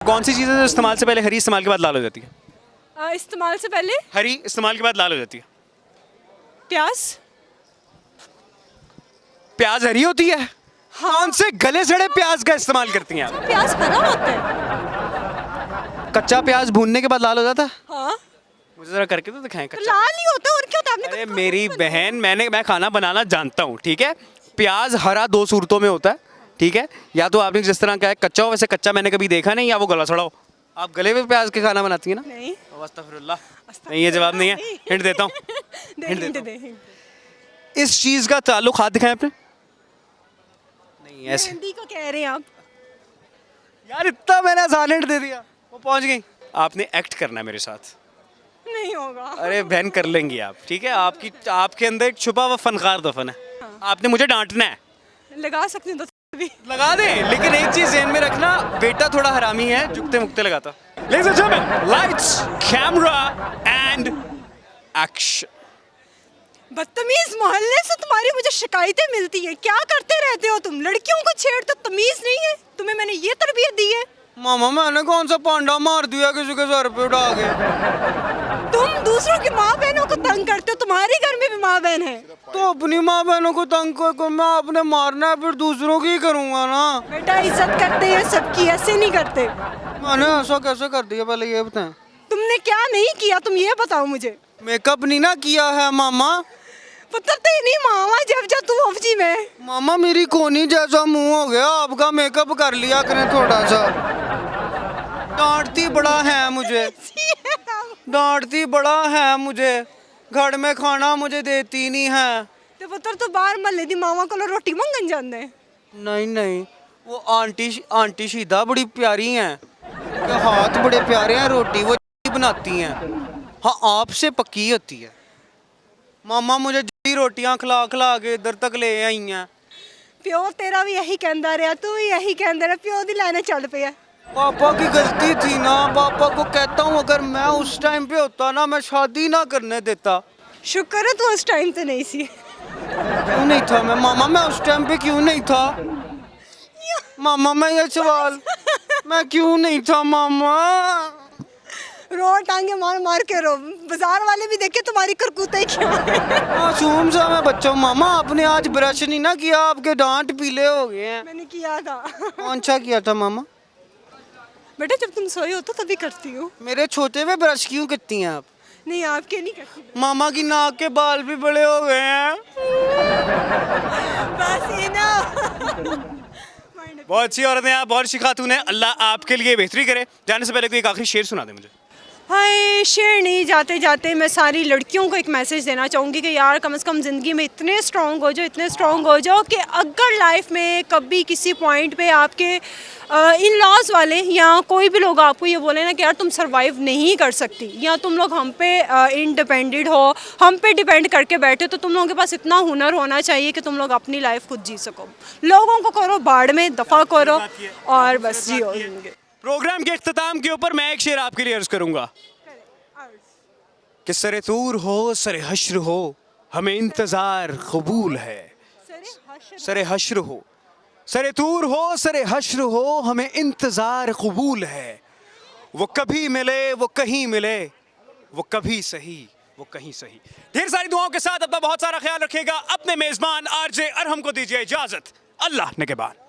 कौन सी चीज़ है जो इस्तेमाल से पहले हरी, इस्तेमाल के बाद लाल हो जाती है? इस्तेमाल से पहले हरी, इस्तेमाल के बाद लाल हो जाती है। प्याज। प्याज हरी होती है? हाँ। कौन से गले सड़े प्याज का इस्तेमाल करती हैं आप? प्याज हरा होता है। कच्चा प्याज भूनने के बाद लाल हो जाता है? हाँ। मुझे जरा करके तो दिखाएं तो कच्चा। लाल ही होता है और क्या होता है? आपने अरे कभी मेरी खाना बनाया? बहन, मैं खाना बनाना जानता हूँ, ठीक है। प्याज हरा दो सूरतों में होता है, ठीक है। या तो आपने जिस तरह कहा है कच्चा हो, वैसे कच्चा मैंने कभी देखा नहीं, या वो गला सड़ा हो। आप गले में प्याज के खाना बनाती है ना? नहीं। अस्तगफिरुल्लाह। नहीं, ये जवाब नहीं है। हिंट देता हूँ। हिंट देता हूँ। इस चीज का ताल्लुक, हाथ दिखाएं आपने? नहीं ऐसे। मेहंदी को कह रहे हैं आप? यार इतना मैंने आसान हिंट दे दिया, वो पहुंच गई। आपने एक्ट करना है मेरे साथ। नहीं होगा। अरे बहन, कर लेंगी आप, ठीक है। आपके अंदर एक छुपा हुआ फनकार दफन है। आपने मुझे डांटना है। लगा सकती हूँ तो भी। लगा दे, लेकिन एक चीज ध्यान में रखना, बेटा थोड़ा हरामी है, जुगते मुक्ते लगाता। Ladies and gentlemen, lights, camera and action. बदतमीज मोहल्ले से तुम्हारी मुझे शिकायतें मिलती है। क्या करते रहते हो तुम? लड़कियों को छेड़ते हो, तमीज नहीं है तुम्हें? मैंने ये तरबियत दी है? मामा मैंने कौन सा पांडा मार दिया किसी के सर पे उठा के? तुम दूसरों की माँ बहनों को तंग करते हो। तुम्हारे घर में भी माँ बहन है। तो अपनी माँ बहनों को तंग को मैं आपने मारना है, फिर दूसरों की ही करूंगा ना। बेटा इज्जत करते हैं सबकी, ऐसे नहीं करते। मैंने ऐसा कैसे कर दिया, पहले ये बताएं। तुमने क्या नहीं किया, तुम ये बताओ मुझे। मेकअप नहीं ना किया है मामा। पुत्र तेरी मामा जब जब तू अफजी में। मामा मेरी कोनी जैसा मुंह हो गया, आपका मेकअप कर लिया करें थोड़ा सा। डांटती बड़ा है मुझे, डांटती बड़ा है मुझे, घर में खाना मुझे देती नहीं है। तो पुत्र तू बाहर महल्ले दी मामा को रोटी मंगन जांदे है? नहीं नहीं, वो आंटी शीदा बड़ी प्यारी हैं, उनके हाथ बड़े प्यारे हैं, रोटी वो बनाती हैं। हाँ, आपसे पक्की होती है। मामा मुझे रोटियां खिला खिला के इधर तक ले आई हैं। प्यो तेरा भी यही कहता रहा, तू भी यही कहता रहा, प्यो दी लाने चल पे। पापा की गलती थी ना, पापा को कहता हूँ अगर मैं उस टाइम पे होता ना, मैं शादी ना करने देता। शुक्र है तू उस टाइम पे नहीं सी। क्यों नहीं था मैं मामा? मैं उस टाइम पे क्यों नहीं था मामा? मैं ये सवाल, मैं क्यों नहीं था मामा? रो टांगे मार मार के रो, बाजार वाले भी देखे तुम्हारी करतूतें क्या है। मासूम सा मैं बच्चा हूँ मामा, आपने आज ब्रश नहीं ना किया, आपके दांत पीले हो गए हैं। मैंने किया था। कौन सा किया था मामा? बेटा जब तुम सोए हो तो तभी करती हूँ। मेरे छोटे में ब्रश क्यों करती हैं आप? नहीं आपके नहीं करती। मामा की नाक के बाल भी बड़े हो गए हैं। बस ये ना। बहुत अच्छी औरत है आप, बहुत अच्छी खातून है। अल्लाह आपके लिए बेहतरी करे। जाने से पहले कोई एक आखिरी शेर सुना दे मुझे। हाय शेर नहीं, जाते जाते मैं सारी लड़कियों को एक मैसेज देना चाहूँगी कि यार कम से कम ज़िंदगी में इतने स्ट्रॉन्ग हो जाओ, इतने स्ट्रॉन्ग हो जाओ कि अगर लाइफ में कभी किसी पॉइंट पे आपके इन लॉज वाले या कोई भी लोग आपको ये बोले ना कि यार तुम सरवाइव नहीं कर सकती, या तुम लोग हम पे इंडिपेंडेंट हो, हम पे डिपेंड करके बैठे, तो तुम लोगों के पास इतना हुनर होना चाहिए कि तुम लोग अपनी लाइफ खुद जी सको। लोगों को करो बाढ़ में, दफ़ा करो और बस जियो जिंदगी। प्रोग्राम के इख्तिताम के ऊपर मैं एक शेर आपके लिए अर्ज करूंगा कि सरे तूर हो सरे हश्र हो, हमें इंतजार कबूल है। सरे हश्र हो, सरे तूर हो सरे हश्र हो, हमें इंतजार कबूल है। वो कभी मिले वो कहीं मिले, वो कभी सही वो कहीं सही। ढेर सारी दुआओं के साथ अपना बहुत सारा ख्याल रखिएगा। अपने मेजबान आरजे अरहम को दीजिए इजाजत। अल्लाह निगहबान।